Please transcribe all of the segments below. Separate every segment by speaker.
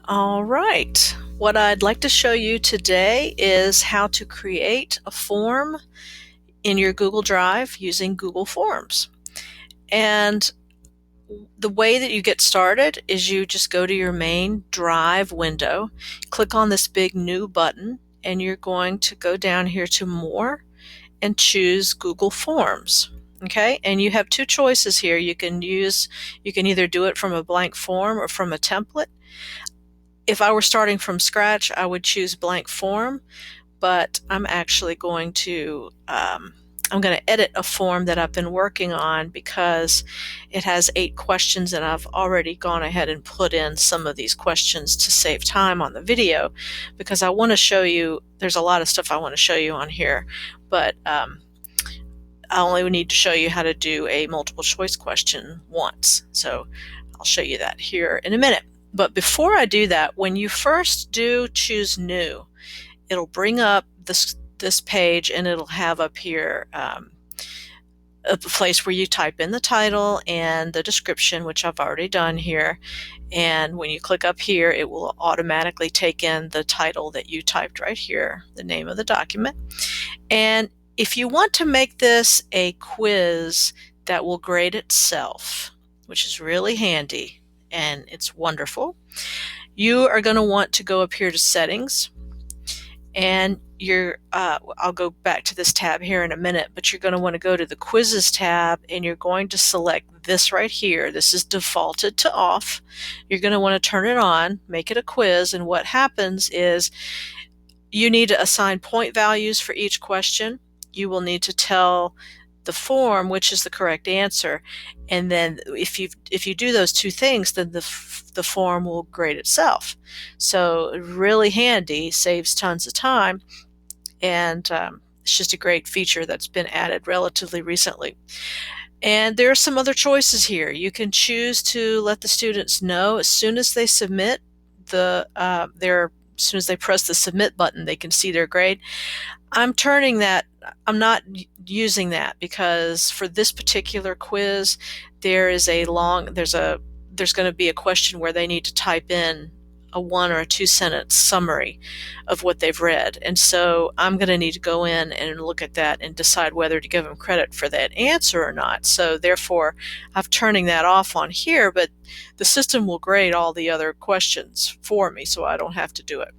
Speaker 1: All right. What I'd like to show you today is how to create a form in your Google Drive using Google Forms. And the way that you get started is you just go to your main Drive window, click on this big New button, and you're going to go down here to More and choose Google Forms. Okay, and you have two choices here. You can either do it from a blank form or from a template. If I were starting from scratch, I would choose blank form, but I'm actually going to I'm going to edit a form that I've been working on because it has 8 questions, and I've already gone ahead and put in some of these questions to save time on the video, because I want to show you, there's a lot of stuff I want to show you on here, but I only need to show you how to do a multiple choice question once. So I'll show you that here in a minute. But before I do that, when you first do choose New, it'll bring up this page, and it'll have up here a place where you type in the title and the description, which I've already done here. And when you click up here, it will automatically take in the title that you typed right here, the name of the document. And if you want to make this a quiz that will grade itself, which is really handy and it's wonderful, you are going to want to go up here to Settings, and I'll go back to this tab here in a minute, but you're going to want to go to the Quizzes tab, and you're going to select this right here. This is defaulted to off. You're going to want to turn it on, make it a quiz, and what happens is you need to assign point values for each question. You will need to tell the form which is the correct answer, and then if you do those two things, then the form will grade itself. So really handy, saves tons of time, and it's just a great feature that's been added relatively recently. And there are some other choices here. You can choose to let the students know as soon as they submit as soon as they press the submit button, they can see their grade. I'm not using that because for this particular quiz, there's going to be a question where they need to type in a 1 or a 2 sentence summary of what they've read. And so I'm going to need to go in and look at that and decide whether to give them credit for that answer or not. So therefore, I'm turning that off on here, but the system will grade all the other questions for me, so I don't have to do it.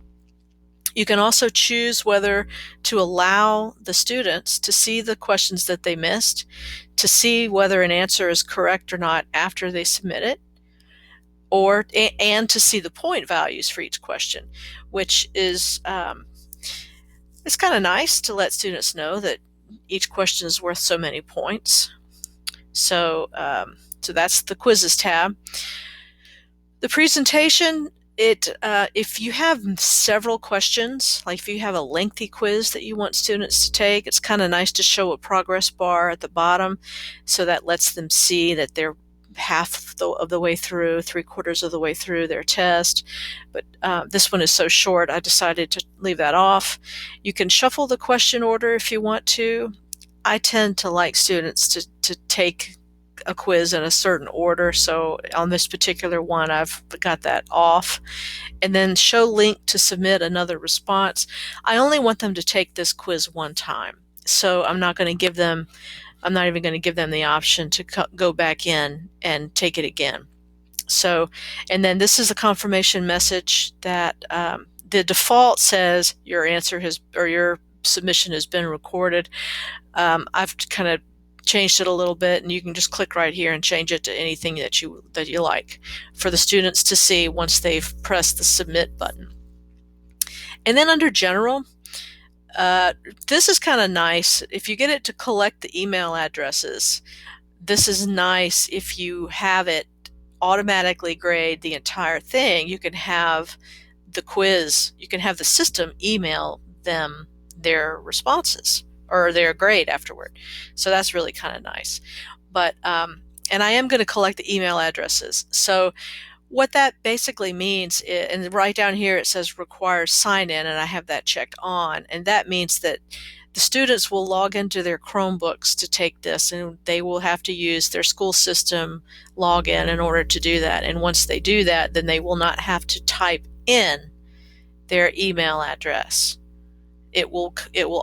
Speaker 1: You can also choose whether to allow the students to see the questions that they missed, to see whether an answer is correct or not after they submit it, and to see the point values for each question, which is it's kind of nice to let students know that each question is worth so many points. So that's the Quizzes tab. The presentation, if you have several questions, like if you have a lengthy quiz that you want students to take, it's kind of nice to show a progress bar at the bottom, so that lets them see that they're half of the way through, 3/4 of the way through their test. But this one is so short, I decided to leave that off. You can shuffle the question order if you want to. I tend to like students to take a quiz in a certain order, so on this particular one I've got that off. And then show link to submit another response. I only want them to take this quiz one time, so I'm not even going to give them the option to go back in and take it again. So, and then this is a confirmation message that the default says your submission has been recorded. I've kind of changed it a little bit, and you can just click right here and change it to anything that you like for the students to see once they've pressed the submit button. And then under general, this is kind of nice. If you get it to collect the email addresses, this is nice. If you have it automatically grade the entire thing, you can have the system email them their responses or their grade afterward. So that's really kind of nice. But and I am going to collect the email addresses. So what that basically means is, and right down here it says requires sign in, and I have that checked on, and that means that the students will log into their Chromebooks to take this, and they will have to use their school system login in order to do that. And once they do that, then they will not have to type in their email address. It will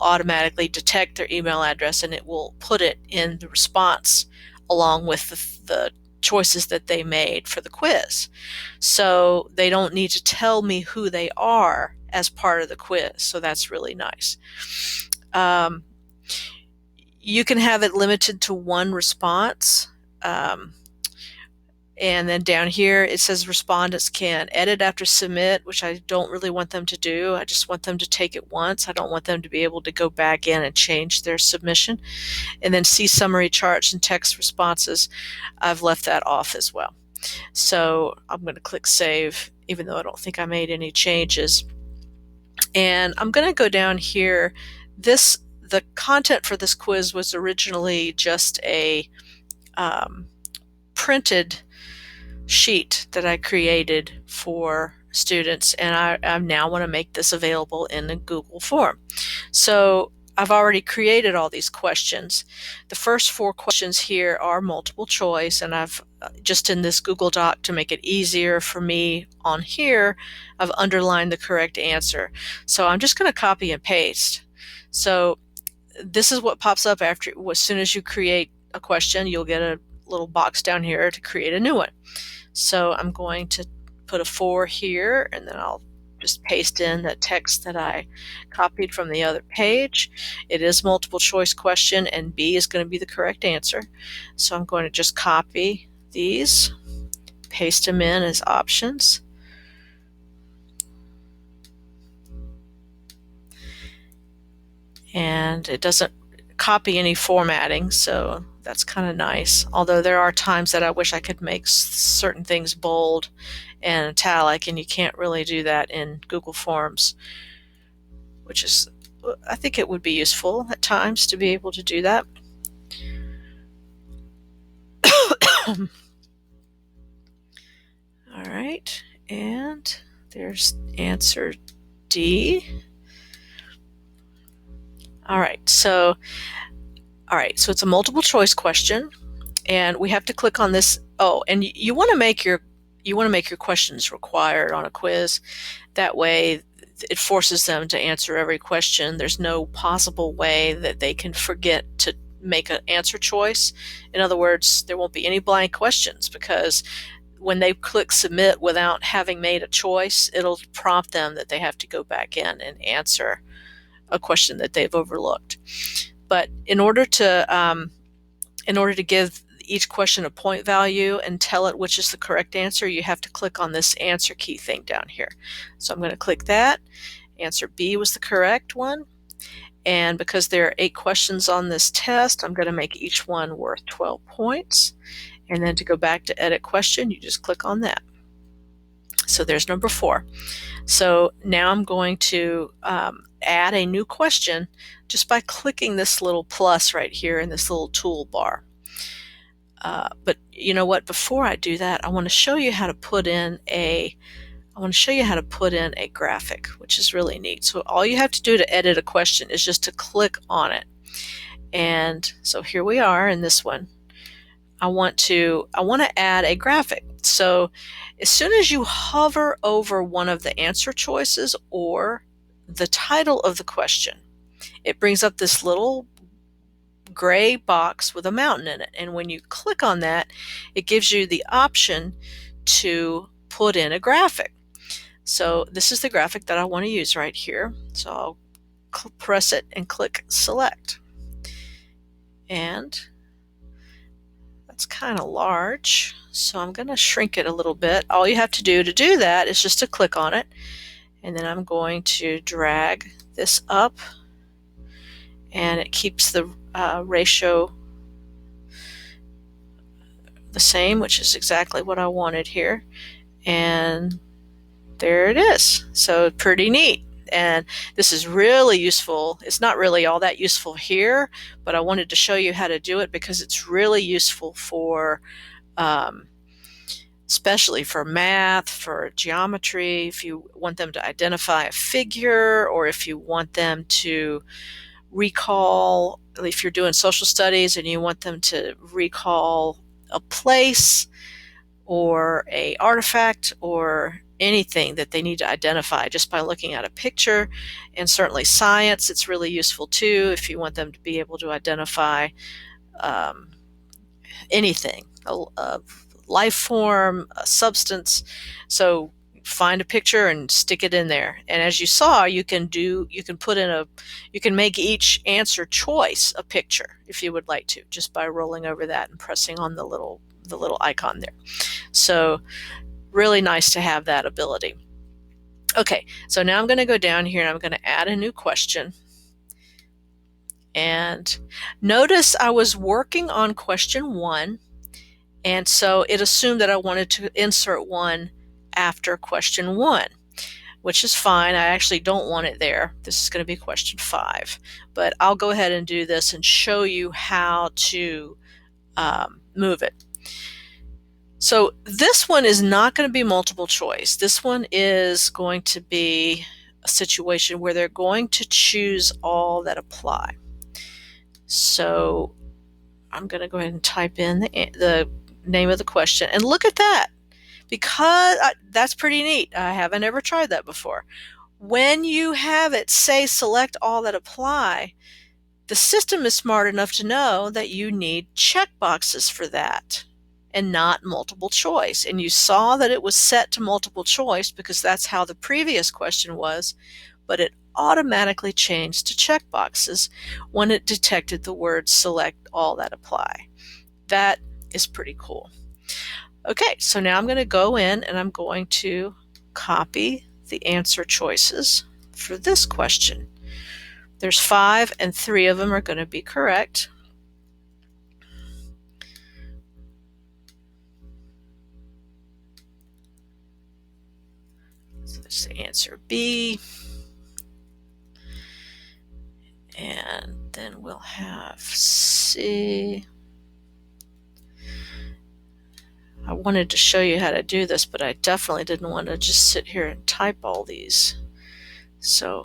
Speaker 1: automatically detect their email address, and it will put it in the response along with the choices that they made for the quiz. So they don't need to tell me who they are as part of the quiz. So that's really nice. You can have it limited to one response. And then down here it says respondents can edit after submit, which I don't really want them to do. I just want them to take it once. I don't want them to be able to go back in and change their submission. And then see summary charts and text responses. I've left that off as well. So I'm going to click save, even though I don't think I made any changes. And I'm going to go down here. The content for this quiz was originally just a printed sheet that I created for students, and I now want to make this available in a Google form. So I've already created all these questions. The first 4 questions here are multiple choice, and I've just in this Google Doc, to make it easier for me on here, I've underlined the correct answer. So I'm just going to copy and paste. So this is what pops up as soon as you create a question. You'll get a little box down here to create a new one. So I'm going to put a 4 here, and then I'll just paste in the text that I copied from the other page. It is multiple choice question, and B is going to be the correct answer. So I'm going to just copy these, paste them in as options. And it doesn't copy any formatting, so that's kind of nice. Although there are times that I wish I could make certain things bold and italic, and you can't really do that in Google Forms, which is, I think it would be useful at times to be able to do that. All right, and there's answer D. All right, so it's a multiple choice question, and we have to click on this. Oh, and you want to make your questions required on a quiz. That way it forces them to answer every question. There's no possible way that they can forget to make an answer choice. In other words, there won't be any blank questions, because when they click submit without having made a choice, it'll prompt them that they have to go back in and answer a question that they've overlooked. But in order to give each question a point value and tell it which is the correct answer, you have to click on this answer key thing down here. So I'm going to click that. Answer B was the correct one. And because there are 8 questions on this test, I'm going to make each one worth 12 points. And then to go back to edit question, you just click on that. So there's number 4. So now I'm going to add a new question just by clicking this little plus right here in this little toolbar. But you know what? Before I do that, I want to show you how to put in a graphic, which is really neat. So all you have to do to edit a question is just to click on it. And so here we are in this one. I want to add a graphic. So as soon as you hover over one of the answer choices or the title of the question, it brings up this little gray box with a mountain in it. And when you click on that, it gives you the option to put in a graphic. So this is the graphic that I want to use right here. So I'll press it and click select. And that's kind of large, so I'm going to shrink it a little bit. All you have to do that is just to click on it, and then I'm going to drag this up, and it keeps the ratio the same, which is exactly what I wanted here. And there it is. So pretty neat. And this is really useful. It's not really all that useful here, but I wanted to show you how to do it because it's really useful for especially for math, for geometry, if you want them to identify a figure, or if you want them to recall, if you're doing social studies and you want them to recall a place or a artifact or anything that they need to identify just by looking at a picture. And certainly science, it's really useful too if you want them to be able to identify um, anything, a life form, a substance. So find a picture and stick it in there. And as you saw, you can make each answer choice a picture if you would like to, just by rolling over that and pressing on the little icon there. So really nice to have that ability. Okay, so now I'm going to go down here and I'm going to add a new question. And notice I was working on question 1, and so it assumed that I wanted to insert 1 after question 1, which is fine. I actually don't want it there. This is going to be question 5, but I'll go ahead and do this and show you how to move it. So this one is not going to be multiple choice. This one is going to be a situation where they're going to choose all that apply. So I'm going to go ahead and type in the name of the question, and look at that, because that's pretty neat. I haven't ever tried that before. When you have it say select all that apply, the system is smart enough to know that you need checkboxes for that and not multiple choice. And you saw that it was set to multiple choice because that's how the previous question was, but it automatically changed to checkboxes when it detected the word select all that apply. That is pretty cool. Okay, so now I'm going to go in and I'm going to copy the answer choices for this question. There's 5 and 3 of them are going to be correct. So that's the answer B. And then we'll have C. I wanted to show you how to do this, but I definitely didn't want to just sit here and type all these. So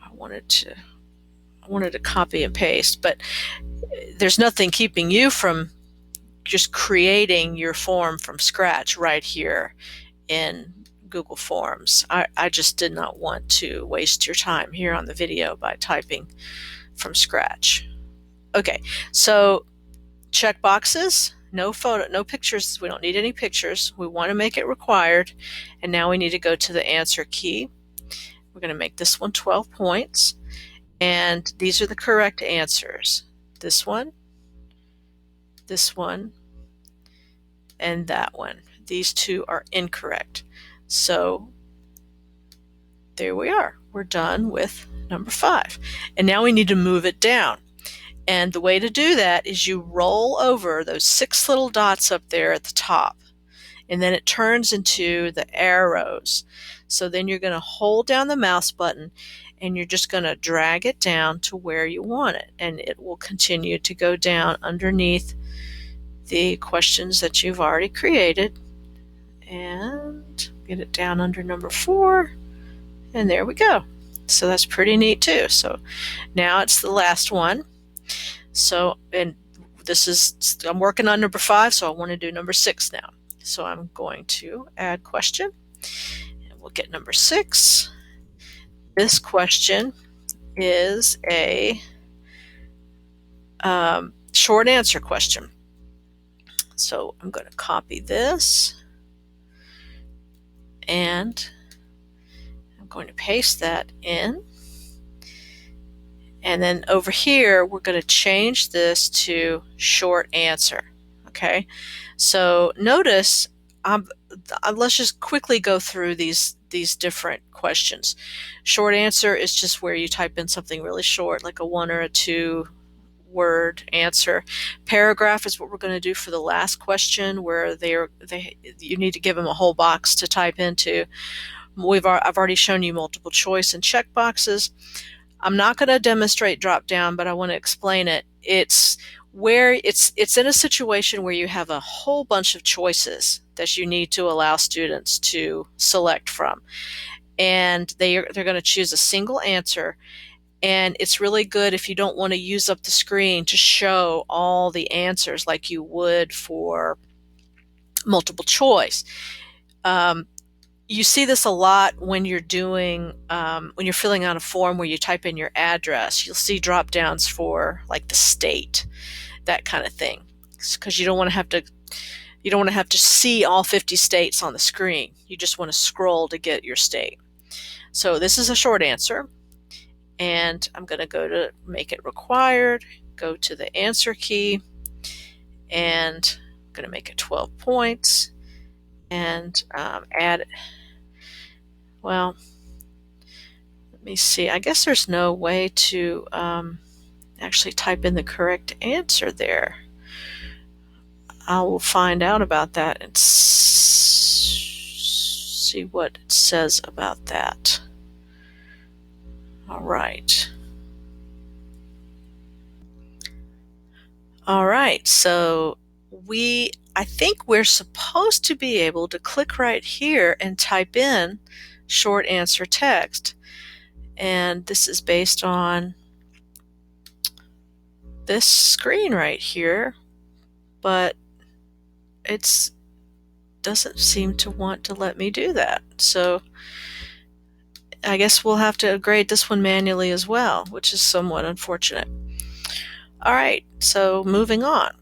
Speaker 1: I wanted to copy and paste, but there's nothing keeping you from just creating your form from scratch right here in Google Forms. I just did not want to waste your time here on the video by typing from scratch. Okay, so check boxes, no pictures. We don't need any pictures. We want to make it required. And now we need to go to the answer key. We're going to make this one 12 points. And these are the correct answers. This one, and that one. These two are incorrect. So there we are. We're done with number 5. And now we need to move it down. And the way to do that is you roll over those 6 little dots up there at the top, and then it turns into the arrows. So then you're going to hold down the mouse button and you're just going to drag it down to where you want it, and it will continue to go down underneath the questions that you've already created, and get it down under number 4, and there we go. So that's pretty neat too. So now it's the last one. So, and I'm working on number 5, so I want to do number 6 now. So I'm going to add question, and we'll get number 6. This question is a short answer question. So I'm going to copy this, and I'm going to paste that in. And then over here, we're going to change this to short answer. Okay, so notice, let's just quickly go through these different questions. Short answer is just where you type in something really short, like a 1 or a 2 word answer. Paragraph is what we're going to do for the last question, where you need to give them a whole box to type into. I've already shown you multiple choice and check boxes. I'm not going to demonstrate drop down, but I want to explain it. It's where it's in a situation where you have a whole bunch of choices that you need to allow students to select from, and they're going to choose a single answer. And it's really good if you don't want to use up the screen to show all the answers like you would for multiple choice. You see this a lot when you're doing when you're filling out a form where you type in your address. You'll see drop downs for like the state, that kind of thing, because you don't want to have to see all 50 states on the screen. You just want to scroll to get your state. So this is a short answer, and I'm going to go to make it required, go to the answer key, and I'm going to make it 12 points, and add, well, let me see. I guess there's no way to actually type in the correct answer there. I will find out about that and see what it says about that. All right. All right, so I think we're supposed to be able to click right here and type in short answer text. And this is based on this screen right here, but it doesn't seem to want to let me do that. So I guess we'll have to grade this one manually as well, which is somewhat unfortunate. All right, so moving on.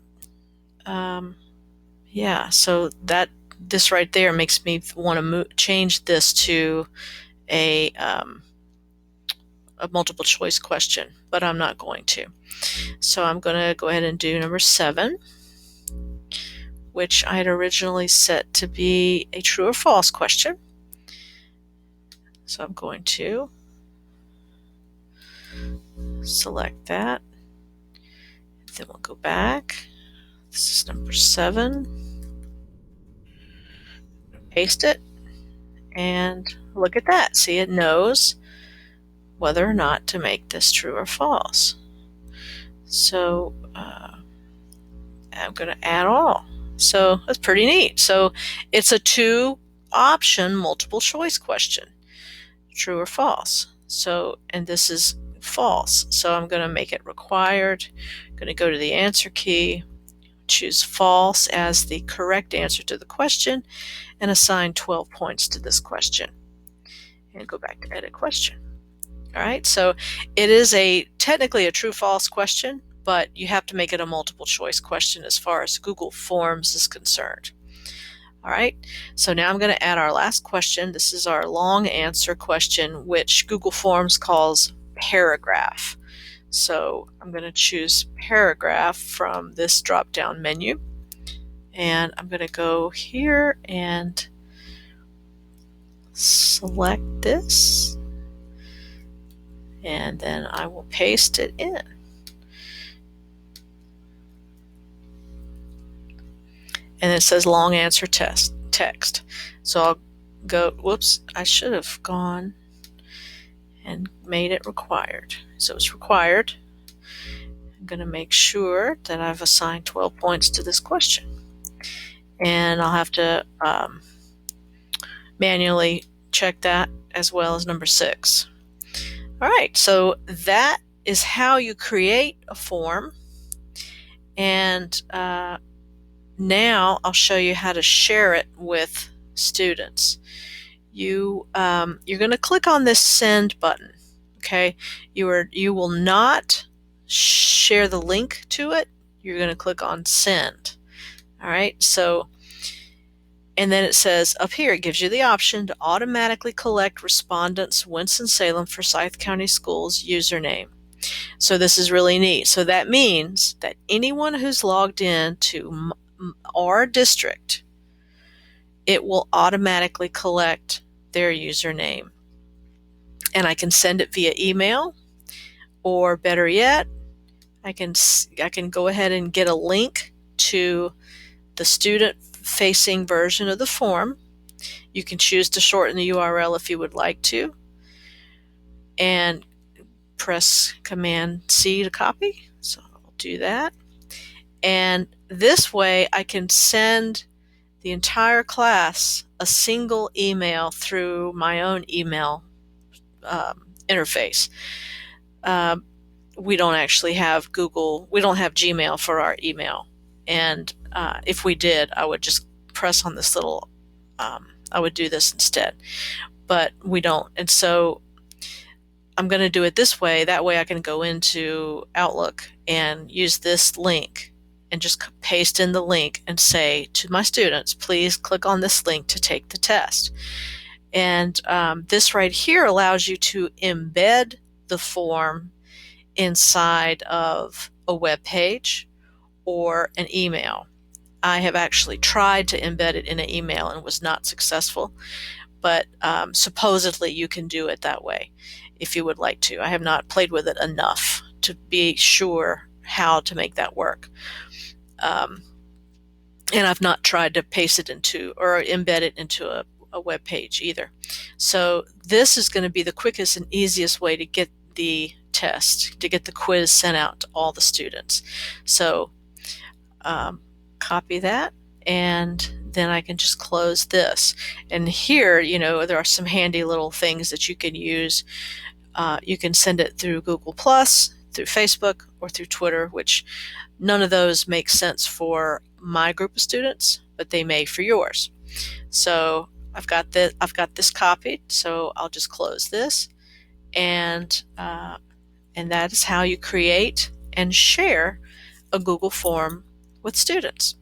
Speaker 1: Yeah, so this right there makes me want to change this to a multiple choice question, but I'm not going to. So I'm going to go ahead and do number 7, which I had originally set to be a true or false question. So I'm going to select that. Then we'll go back. This is number 7. Paste it. And look at that. See, it knows whether or not to make this true or false. So I'm going to add all. So that's pretty neat. So it's a 2-option multiple choice question, true or false. So, and this is false. So I'm going to make it required. I'm going to go to the answer key, choose false as the correct answer to the question, and assign 12 points to this question. And go back to edit question. All right, so it is technically a true-false question, but you have to make it a multiple choice question as far as Google Forms is concerned. All right, so now I'm going to add our last question. This is our long answer question, which Google Forms calls paragraph. So I'm going to choose paragraph from this drop-down menu, and I'm going to go here and select this, and then I will paste it in. And it says long answer text. So I'll go, whoops, I should have gone and made it required. So it's required. I'm going to make sure that I've assigned 12 points to this question. And I'll have to manually check that as well as number 6. All right, so that is how you create a form. And now I'll show you how to share it with students. You're going to click on this send button. Okay, you will not share the link to it. You're going to click on send. All right, so, and then it says up here, it gives you the option to automatically collect respondents' Winston-Salem Forsyth County Schools username. So this is really neat. So that means that anyone who's logged in to our district, it will automatically collect their username. And I can send it via email, or better yet, I can go ahead and get a link to the student-facing version of the form. You can choose to shorten the URL if you would like to, and press Command C to copy. So I'll do that. And this way I can send the entire class a single email through my own email interface. We don't actually have we don't have Gmail for our email. And if we did, I would just press on this little, I would do this instead, but we don't. And so I'm going to do it this way. That way I can go into Outlook and use this link and just paste in the link and say to my students, please click on this link to take the test. And this right here allows you to embed the form inside of a web page or an email. I have actually tried to embed it in an email and was not successful, but supposedly you can do it that way if you would like to. I have not played with it enough to be sure how to make that work. And I've not tried to paste it into or embed it into a web page either. So this is going to be the quickest and easiest way to get the test, to get the quiz sent out to all the students. So copy that, and then I can just close this. And here, there are some handy little things that you can use. You can send it through Google+, through Facebook, or through Twitter, which none of those make sense for my group of students, but they may for yours. So I've got this copied, so I'll just close this, and that is how you create and share a Google form with students.